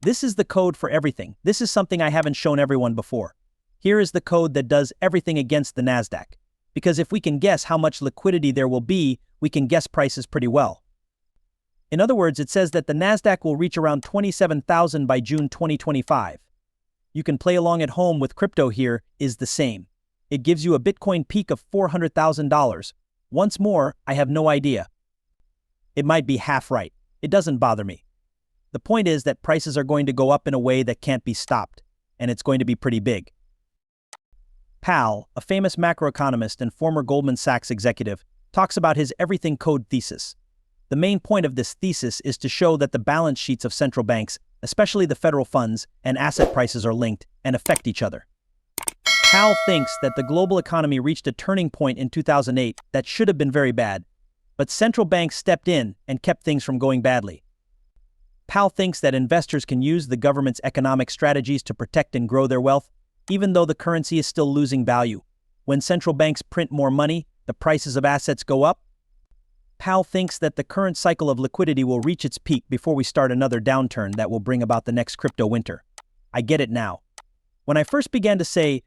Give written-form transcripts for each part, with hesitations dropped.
This is the code for everything. This is something I haven't shown everyone before. Here is the code that does everything against the Nasdaq. Because if we can guess how much liquidity there will be, we can guess prices pretty well. In other words, it says that the Nasdaq will reach around 27,000 by June 2025. You can play along at home with crypto here is the same. It gives you a Bitcoin peak of $400,000. Once more, I have no idea. It might be half right. It doesn't bother me. The point is that prices are going to go up in a way that can't be stopped, and it's going to be pretty big. Powell, a famous macroeconomist and former Goldman Sachs executive, talks about his everything code thesis. The main point of this thesis is to show that the balance sheets of central banks, especially the federal funds, and asset prices are linked and affect each other. Powell thinks that the global economy reached a turning point in 2008 that should have been very bad, but central banks stepped in and kept things from going badly. Powell thinks that investors can use the government's economic strategies to protect and grow their wealth, even though the currency is still losing value. When central banks print more money, the prices of assets go up. Powell thinks that the current cycle of liquidity will reach its peak before we start another downturn that will bring about the next crypto winter. I get it now. When I first began to say,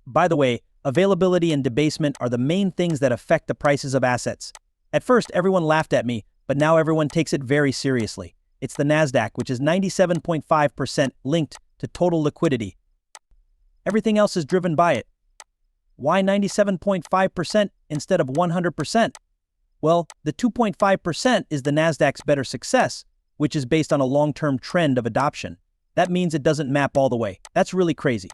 by the way, availability and debasement are the main things that affect the prices of assets. At first, everyone laughed at me, but now everyone takes it very seriously. It's the Nasdaq, which is 97.5% linked to total liquidity. Everything else is driven by it. Why 97.5% instead of 100%? Well, the 2.5% is the Nasdaq's better success, which is based on a long-term trend of adoption. That means it doesn't map all the way. That's really crazy.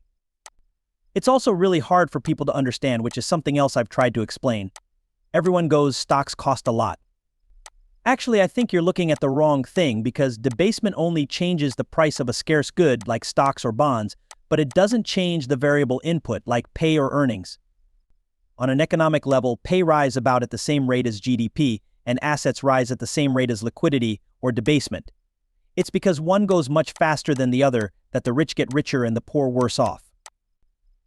It's also really hard for people to understand, which is something else I've tried to explain. Everyone goes, stocks cost a lot. Actually, I think you're looking at the wrong thing because debasement only changes the price of a scarce good like stocks or bonds, but it doesn't change the variable input like pay or earnings. On an economic level, pay rise about at the same rate as GDP, and assets rise at the same rate as liquidity or debasement. It's because one goes much faster than the other that the rich get richer and the poor worse off.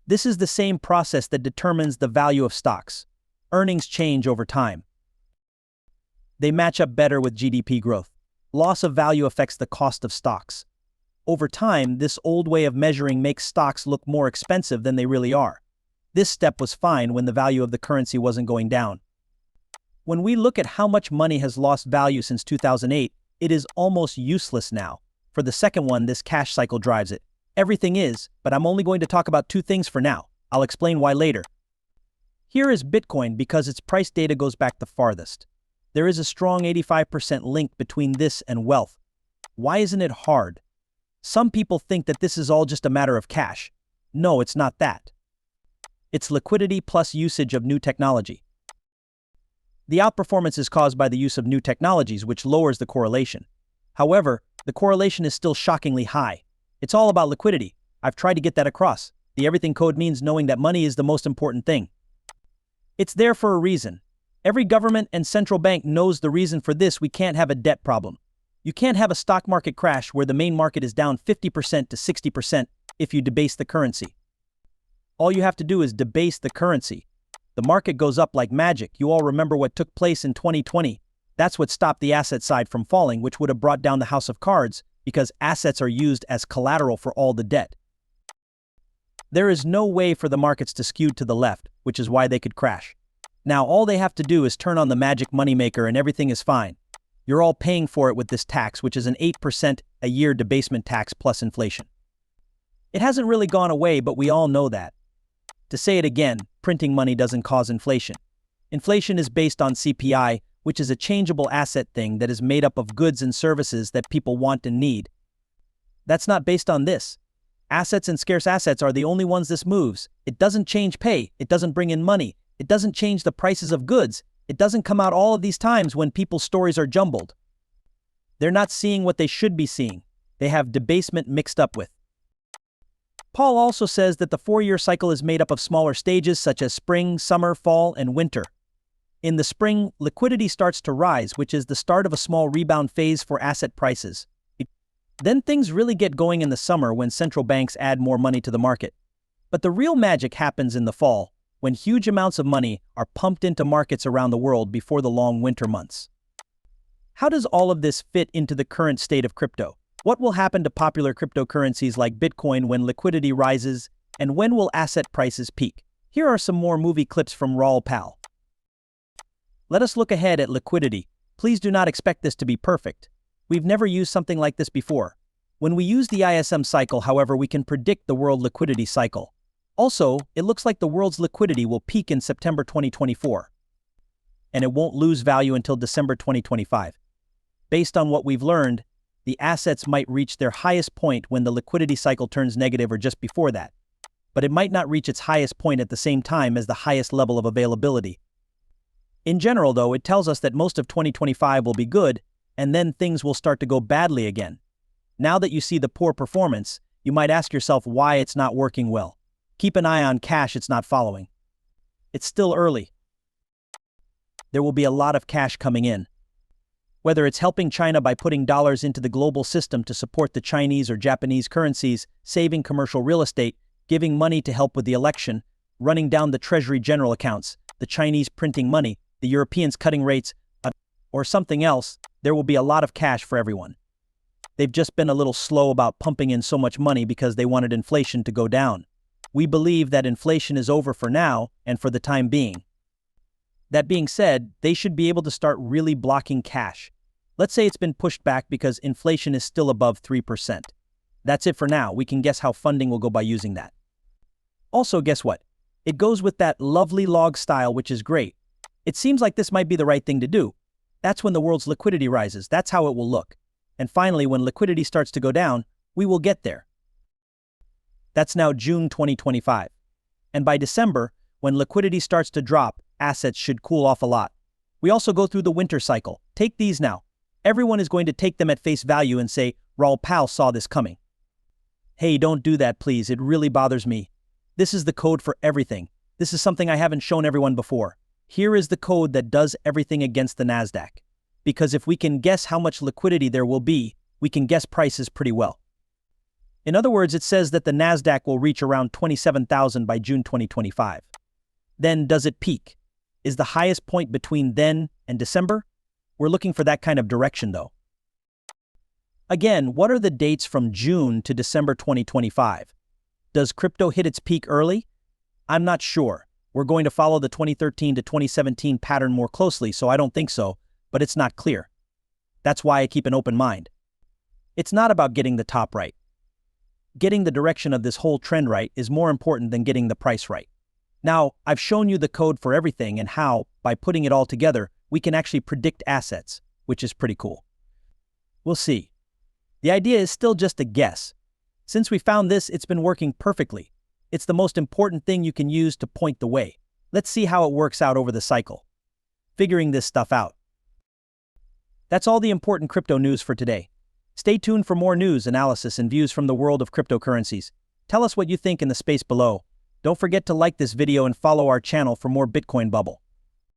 This is the same process that determines the value of stocks. Earnings change over time. They match up better with GDP growth. Loss of value affects the cost of stocks. Over time, this old way of measuring makes stocks look more expensive than they really are. This step was fine when the value of the currency wasn't going down. When we look at how much money has lost value since 2008, it is almost useless now. For the second one, this cash cycle drives it. Everything is, but I'm only going to talk about two things for now. I'll explain why later. Here is Bitcoin because its price data goes back the farthest. There is a strong 85% link between this and wealth. Why isn't it hard? Some people think that this is all just a matter of cash. No, it's not that. It's liquidity plus usage of new technology. The outperformance is caused by the use of new technologies, which lowers the correlation. However, the correlation is still shockingly high. It's all about liquidity. I've tried to get that across. The everything code means knowing that money is the most important thing. It's there for a reason. Every government and central bank knows the reason for this. We can't have a debt problem. You can't have a stock market crash where the main market is down 50% to 60% if you debase the currency. All you have to do is debase the currency. The market goes up like magic. You all remember what took place in 2020. That's what stopped the asset side from falling, which would have brought down the house of cards because assets are used as collateral for all the debt. There is no way for the markets to skew to the left, which is why they could crash. Now all they have to do is turn on the magic moneymaker and everything is fine. You're all paying for it with this tax, which is an 8% a year debasement tax plus inflation. It hasn't really gone away, but we all know that. To say it again, printing money doesn't cause inflation. Inflation is based on CPI, which is a changeable asset thing that is made up of goods and services that people want and need. That's not based on this. Assets and scarce assets are the only ones this moves. It doesn't change pay. It doesn't bring in money. It doesn't change the prices of goods. It doesn't come out all of these times when people's stories are jumbled. They're not seeing what they should be seeing. They have debasement mixed up with. Paul also says that the 4-year cycle is made up of smaller stages such as spring, summer, fall, and winter. In the spring, liquidity starts to rise, which is the start of a small rebound phase for asset prices. Then things really get going in the summer when central banks add more money to the market. But the real magic happens in the fall, when huge amounts of money are pumped into markets around the world before the long winter months. How does all of this fit into the current state of crypto? What will happen to popular cryptocurrencies like Bitcoin when liquidity rises, and when will asset prices peak? Here are some more movie clips from Raoul. Let us look ahead at liquidity. Please do not expect this to be perfect. We've never used something like this before. When we use the ISM cycle, however, we can predict the world liquidity cycle. Also, it looks like the world's liquidity will peak in September 2024, and it won't lose value until December 2025. Based on what we've learned, the assets might reach their highest point when the liquidity cycle turns negative or just before that, but it might not reach its highest point at the same time as the highest level of availability. In general, though, it tells us that most of 2025 will be good, and then things will start to go badly again. Now that you see the poor performance, you might ask yourself why it's not working well. Keep an eye on cash it's not following. It's still early. There will be a lot of cash coming in. Whether it's helping China by putting dollars into the global system to support the Chinese or Japanese currencies, saving commercial real estate, giving money to help with the election, running down the Treasury general accounts, the Chinese printing money, the Europeans cutting rates, or something else, there will be a lot of cash for everyone. They've just been a little slow about pumping in so much money because they wanted inflation to go down. We believe that inflation is over for now and for the time being. That being said, they should be able to start really blocking cash. Let's say it's been pushed back because inflation is still above 3%. That's it for now. We can guess how funding will go by using that. Also, guess what? It goes with that lovely log style, which is great. It seems like this might be the right thing to do. That's when the world's liquidity rises. That's how it will look. And finally, when liquidity starts to go down, we will get there. That's now June 2025. And by December, when liquidity starts to drop, assets should cool off a lot. We also go through the winter cycle. Take these now. Everyone is going to take them at face value and say, Raoul saw this coming. Hey, don't do that, please. It really bothers me. This is the code for everything. This is something I haven't shown everyone before. Here is the code that does everything against the Nasdaq. Because if we can guess how much liquidity there will be, we can guess prices pretty well. In other words, it says that the Nasdaq will reach around 27,000 by June 2025. Then does it peak? Is the highest point between then and December? We're looking for that kind of direction though. Again, what are the dates from June to December 2025? Does crypto hit its peak early? I'm not sure. We're going to follow the 2013 to 2017 pattern more closely, so I don't think so, but it's not clear. That's why I keep an open mind. It's not about getting the top right. Getting the direction of this whole trend right is more important than getting the price right. Now, I've shown you the code for everything and how, by putting it all together, we can actually predict assets, which is pretty cool. We'll see. The idea is still just a guess. Since we found this, it's been working perfectly. It's the most important thing you can use to point the way. Let's see how it works out over the cycle. Figuring this stuff out. That's all the important crypto news for today. Stay tuned for more news, analysis, and views from the world of cryptocurrencies. Tell us what you think in the space below. Don't forget to like this video and follow our channel for more Bitcoin Bubble.